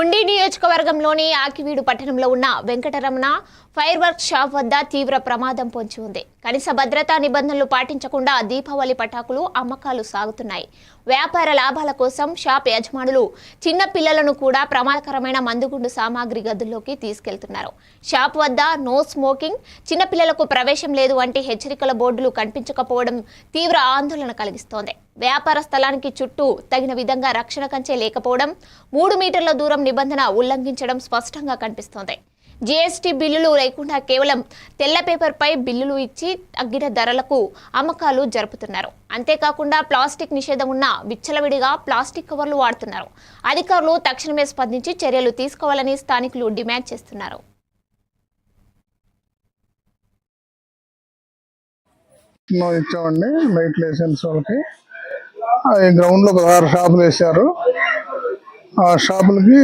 ఉండి నియోజకవర్గంలోని ఆకివీడు పట్టణంలో ఉన్న వెంకటరమణ ఫైర్ వర్క్ షాప్ వద్ద తీవ్ర ప్రమాదం పొంచి ఉంది. కనీస భద్రతా నిబంధనలు పాటించకుండా దీపావళి పటాకులు అమ్మకాలు సాగుతున్నాయి. వ్యాపార లాభాల కోసం షాప్ యజమానులు చిన్న పిల్లలను కూడా ప్రమాదకరమైన మందుగుండు సామాగ్రి గదుల్లోకి తీసుకెళ్తున్నారు. షాప్ వద్ద నో స్మోకింగ్, చిన్నపిల్లలకు ప్రవేశం లేదు వంటి హెచ్చరికల బోర్డులు కనిపించకపోవడం తీవ్ర ఆందోళన కలిగిస్తోంది. వ్యాపార స్థలానికి చుట్టూ తగిన విధంగా రక్షణ కంచె లేకపోవడం, 3 మీటర్ల దూరం నిబంధన ఉల్లంఘించడం స్పష్టంగా కనిపిస్తోంది. జీఎస్టీ బిల్లులు లేకుండా కేవలం తెల్ల పేపర్పై బిల్లులు ఇచ్చి తగ్గిన ధరలకు అమ్మకాలు జరుపుతున్నారు. అంతేకాకుండా ప్లాస్టిక్ నిషేధం ఉన్న విచ్చలవిడిగా ప్లాస్టిక్ కవర్లు వాడుతున్నారు. అధికారులు తక్షణమే స్పందించి చర్యలు తీసుకోవాలని స్థానికులు డిమాండ్ చేస్తున్నారు. ఇచ్చామండి లైట్ లైసెన్స్ వాళ్ళకి. గ్రౌండ్ లో 16 షాపులు వేశారు. ఆ షాపులకి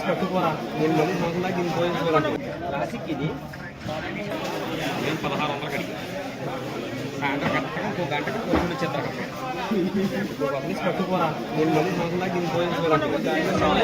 పట్టుకోరా నేను మళ్ళీ